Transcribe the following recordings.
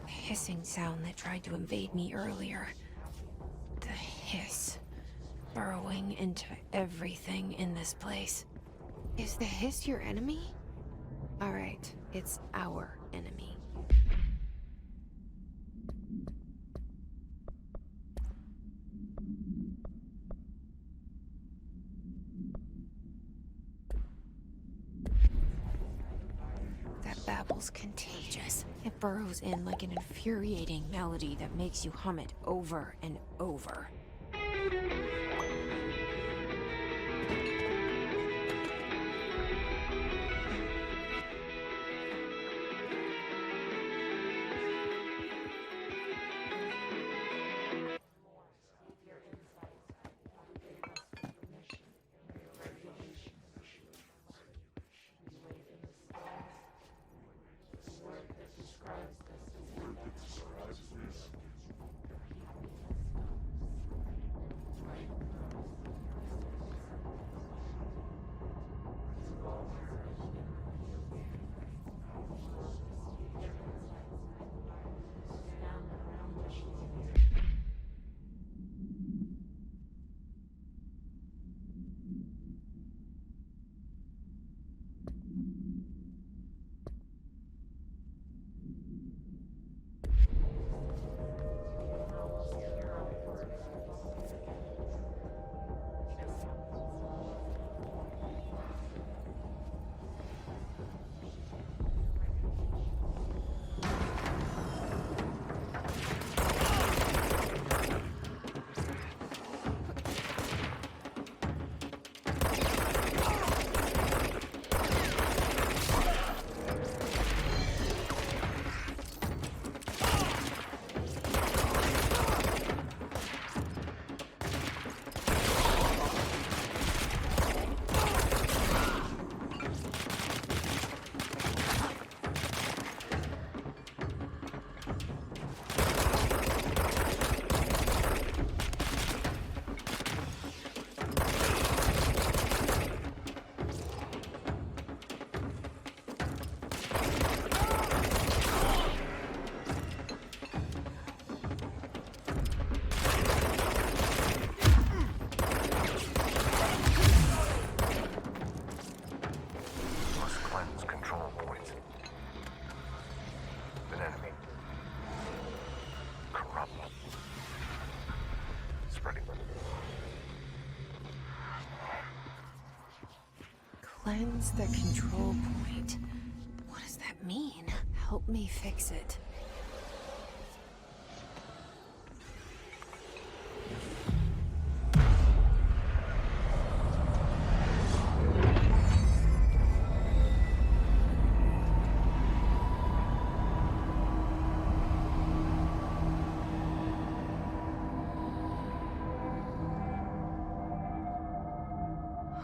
Hissing sound that tried to invade me earlier. The hiss, burrowing into everything in this place. Is the hiss your enemy? Alright, it's our enemy. That babble's contagious. It burrows in like an infuriating melody that makes you hum it over and over. Cleanse the control point. What does that mean? Help me fix it.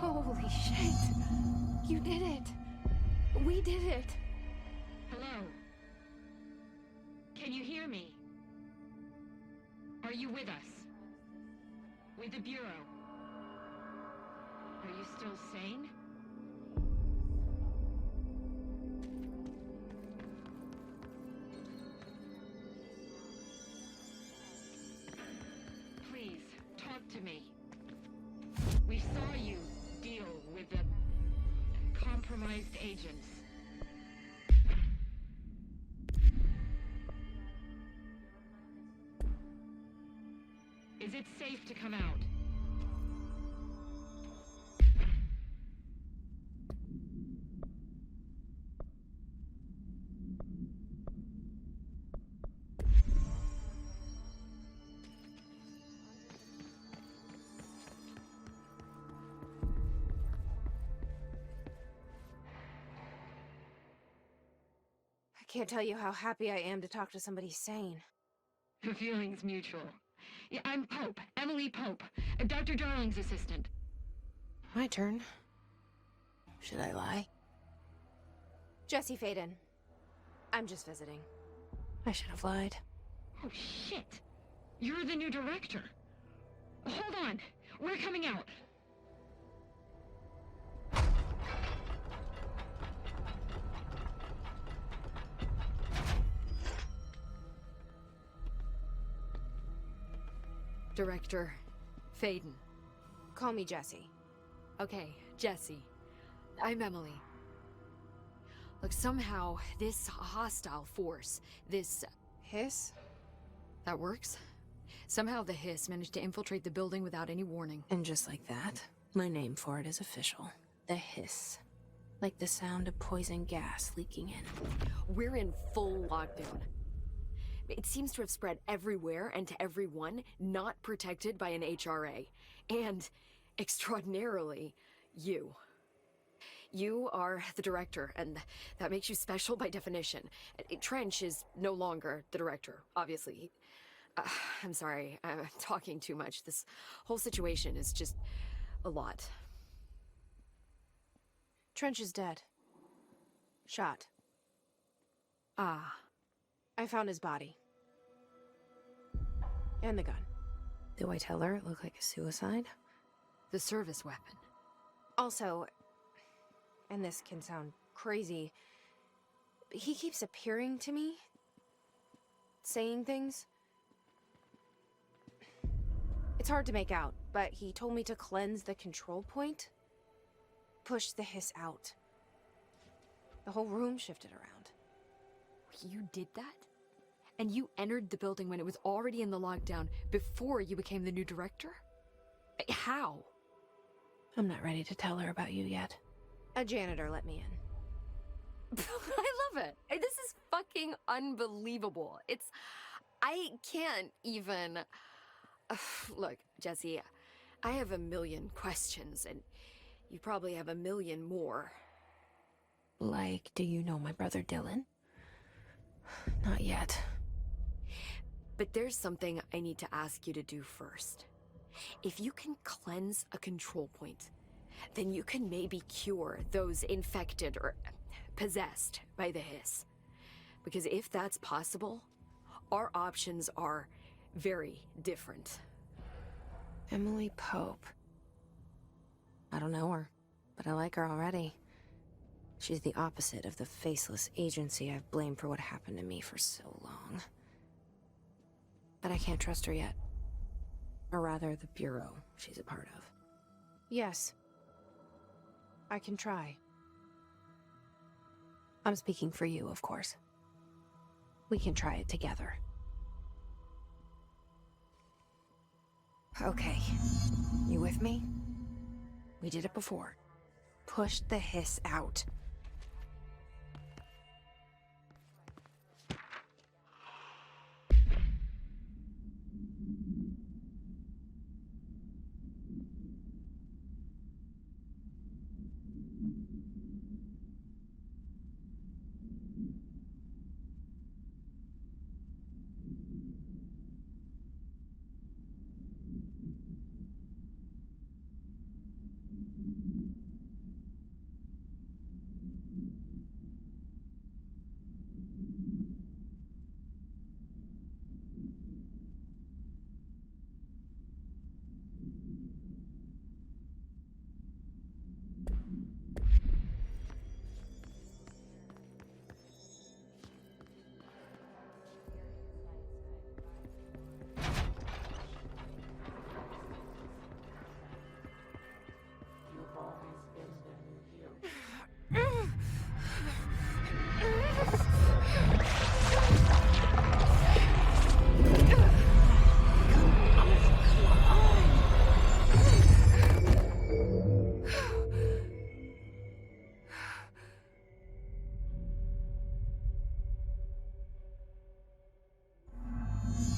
Holy shit! You did it! We did it! Hello? Can you hear me? Are you with us? With the Bureau? Are you still sane? Please, talk to me. We saw you deal with the compromised agents. Is it safe to come out? I can't tell you how happy I am to talk to somebody sane. The feeling's mutual. Yeah, I'm Pope, Emily Pope, Dr. Darling's assistant. My turn. Should I lie? Jesse Faden. I'm just visiting. I should have lied. Oh, shit. You're the new director. Hold on. We're coming out. Director Faden. Call me Jesse. Okay, Jesse. I'm Emily. Look, somehow this hostile force, this... Hiss? that works? Somehow the hiss managed to infiltrate the building without any warning. And just like that, my name for it is official. The hiss. Like the sound of poison gas leaking in. We're in full lockdown. It seems to have spread everywhere and to everyone not protected by an HRA. And, extraordinarily, you. You are the director, and that makes you special by definition. Trench is no longer the director, obviously. I'm sorry, I'm talking too much. This whole situation is just a lot. Trench is dead. Shot. Ah. I found his body. And the gun. Do I tell her it looked like a suicide? The service weapon. Also, and this can sound crazy, but he keeps appearing to me. Saying things. It's hard to make out, but he told me to cleanse the control point. Push the hiss out. The whole room shifted around. You did that? And you entered the building when it was already in the lockdown before you became the new director? How? I'm not ready to tell her about you yet. A janitor let me in. I love it. This is fucking unbelievable. I can't even... Look, Jesse, I have a million questions, and you probably have a million more. Like, do you know my brother Dylan? Not yet. But there's something I need to ask you to do first. If you can cleanse a control point, then you can maybe cure those infected or possessed by the hiss. Because if that's possible, our options are very different. Emily Pope. I don't know her, but I like her already. She's the opposite of the faceless agency I've blamed for what happened to me for so long. But I can't trust her yet. Or rather, the bureau she's a part of. Yes. I can try. I'm speaking for you, of course. We can try it together. Okay. You with me? We did it before. Push the hiss out.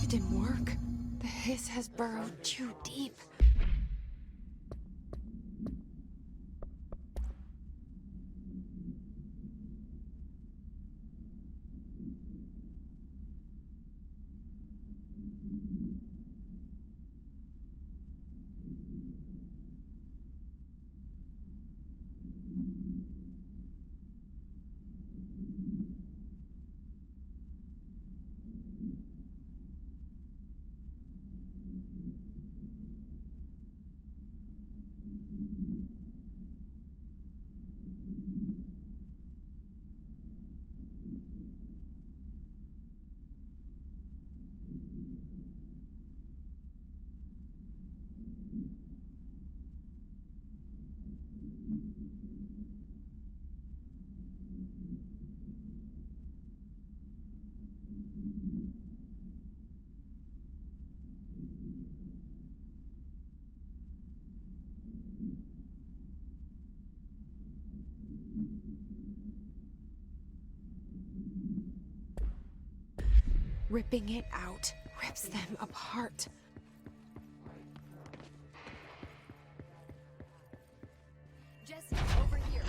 It didn't work. The hiss has burrowed too deep. ripping it out. Rips them apart. Jesse, over here.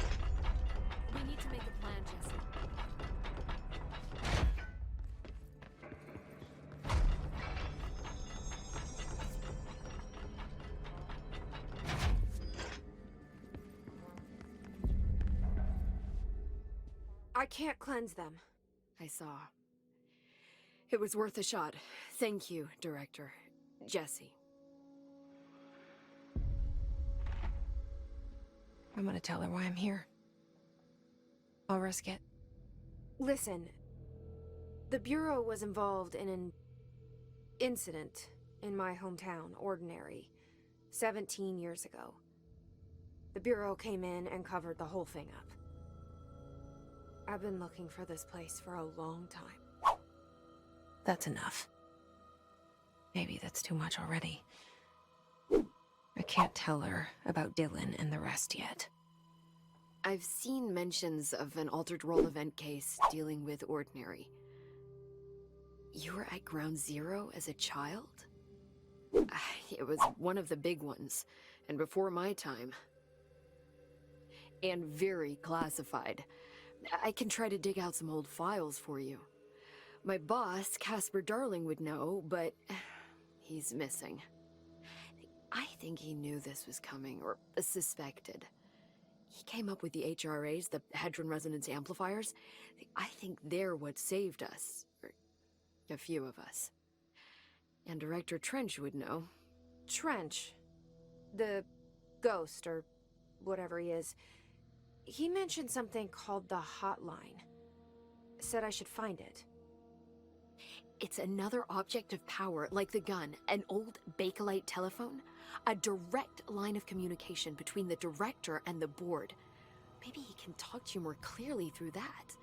We need to make a plan, Jesse. I can't cleanse them. I saw. It was worth a shot. Thank you, Director. Jesse. I'm gonna tell her why I'm here. I'll risk it. Listen, the Bureau was involved in an incident in my hometown, Ordinary, 17 years ago. The Bureau came in and covered the whole thing up. I've been looking for this place for a long time. That's enough. Maybe that's too much already. I can't tell her about Dylan and the rest yet. I've seen mentions of an altered world event case dealing with Ordinary. You were at Ground Zero as a child? It was one of the big ones, and before my time. And very classified. I can try to dig out some old files for you. My boss, Casper Darling, would know, but he's missing. I think he knew this was coming, or suspected. He came up with the HRAs, the Hadron Resonance Amplifiers. I think they're what saved us. Or a few of us. And Director Trench would know. Trench, the ghost, or whatever he is, he mentioned something called the Hotline. Said I should find it. It's another object of power, like the gun, an old Bakelite telephone. A direct line of communication between the director and the board. Maybe he can talk to you more clearly through that.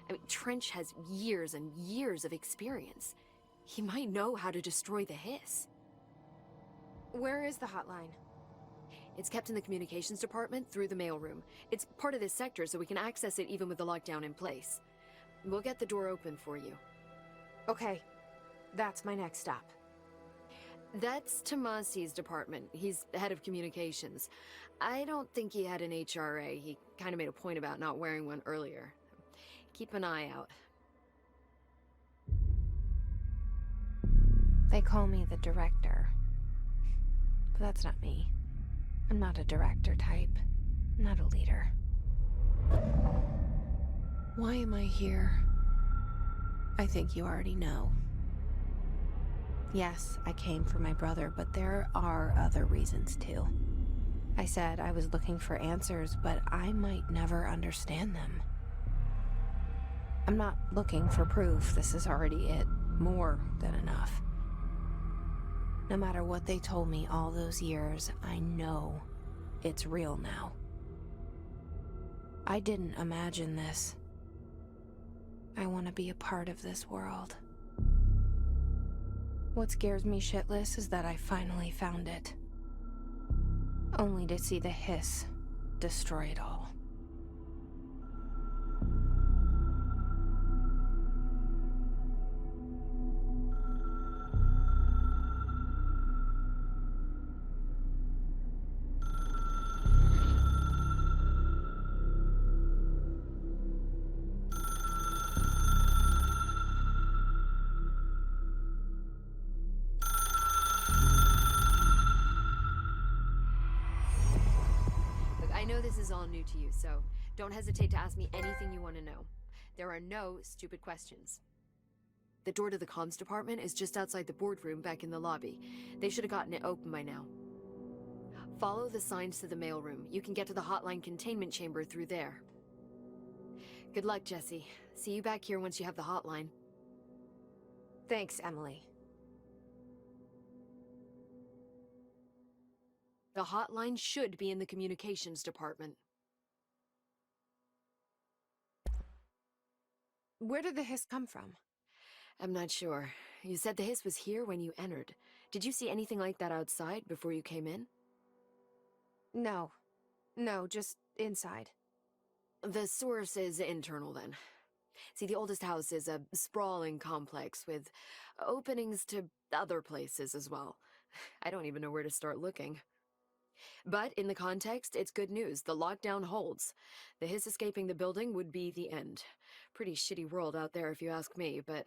I mean, Trench has years and years of experience. He might know how to destroy the hiss. Where is the hotline? It's kept in the communications department through the mailroom. It's part of this sector, so we can access it even with the lockdown in place. We'll get the door open for you. Okay, that's my next stop. That's Tomasi's department. He's head of communications. I don't think he had an HRA. He kind of made a point about not wearing one earlier. Keep an eye out. They call me the director. But that's not me. I'm not a director type. I'm not a leader. Why am I here? I think you already know. Yes, I came for my brother, but there are other reasons too. I said I was looking for answers, but I might never understand them. I'm not looking for proof. This is already it. More than enough. No matter what they told me all those years, I know it's real now. I didn't imagine this. I want to be a part of this world. What scares me shitless is that I finally found it. Only to see the hiss destroy it all. I know this is all new to you, so don't hesitate to ask me anything you want to know. There are no stupid questions. The door to the comms department is just outside the boardroom back in the lobby. They should have gotten it open by now. Follow the signs to the mailroom. You can get to the hotline containment chamber through there. Good luck, Jesse. See you back here once you have the hotline. Thanks, Emily. The hotline should be in the communications department. Where did the hiss come from? I'm not sure. You said the hiss was here when you entered. Did you see anything like that outside before you came in? No. No, just inside. The source is internal then. See, the oldest house is a sprawling complex with openings to other places as well. I don't even know where to start looking. But in the context, it's good news. The lockdown holds. The hiss escaping the building would be the end. Pretty shitty world out there if you ask me, but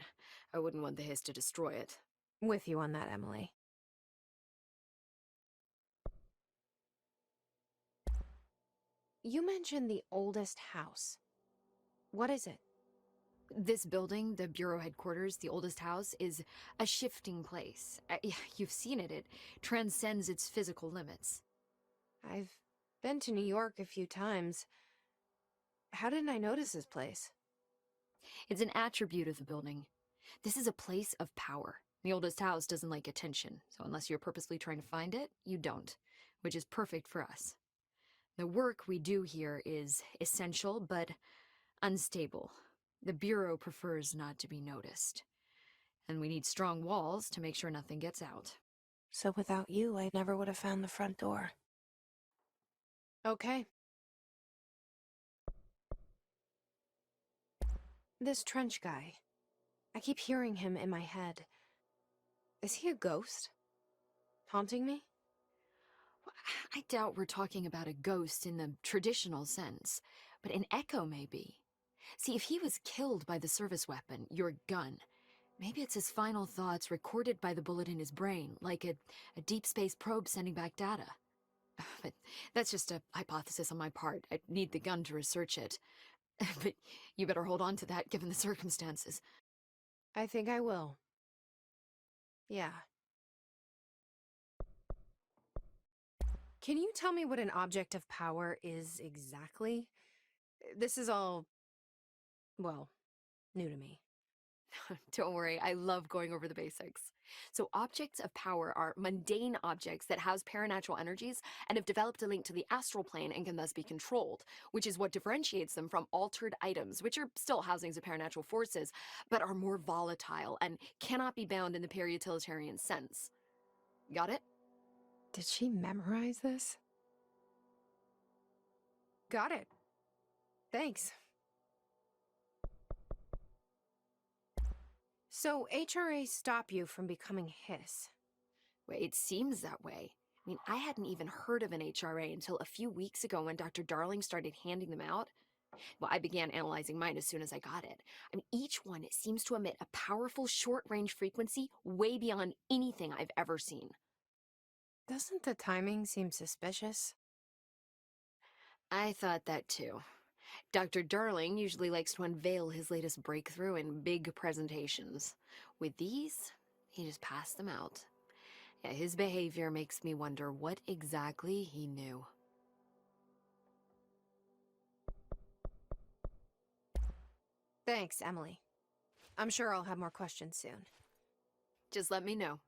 I wouldn't want the hiss to destroy it. With you on that, Emily. You mentioned the oldest house. What is it? This building, the Bureau headquarters, the oldest house, is a shifting place. You've seen it. It transcends its physical limits. I've been to New York a few times. How didn't I notice this place? It's an attribute of the building. This is a place of power. The oldest house doesn't like attention, so unless you're purposely trying to find it, you don't, which is perfect for us. The work we do here is essential, but unstable. The Bureau prefers not to be noticed. And we need strong walls to make sure nothing gets out. So without you, I never would have found the front door. Okay. This trench guy. I keep hearing him in my head. Is he a ghost? Haunting me? I doubt we're talking about a ghost in the traditional sense, but an echo maybe. See, if he was killed by the service weapon, your gun, maybe it's his final thoughts recorded by the bullet in his brain, like a deep space probe sending back data. But that's just a hypothesis on my part. I'd need the gun to research it. But you better hold on to that given the circumstances. I think I will. Yeah. Can you tell me what an object of power is exactly? This is all, well, new to me. Don't worry, I love going over the basics. So objects of power are mundane objects that house paranatural energies and have developed a link to the astral plane and can thus be controlled, which is what differentiates them from altered items, which are still housings of paranatural forces, but are more volatile and cannot be bound in the peri-utilitarian sense. Got it? Did she memorize this? Got it. Thanks. So HRA stop you from becoming hiss? Well, it seems that way. I mean, I hadn't even heard of an HRA until a few weeks ago when Dr. Darling started handing them out. Well, I began analyzing mine as soon as I got it. I mean, each one seems to emit a powerful short-range frequency way beyond anything I've ever seen. Doesn't the timing seem suspicious? I thought that too. Dr. Darling usually likes to unveil his latest breakthrough in big presentations. With these, he just passed them out. Yeah, his behavior makes me wonder what exactly he knew. Thanks, Emily. I'm sure I'll have more questions soon. Just let me know.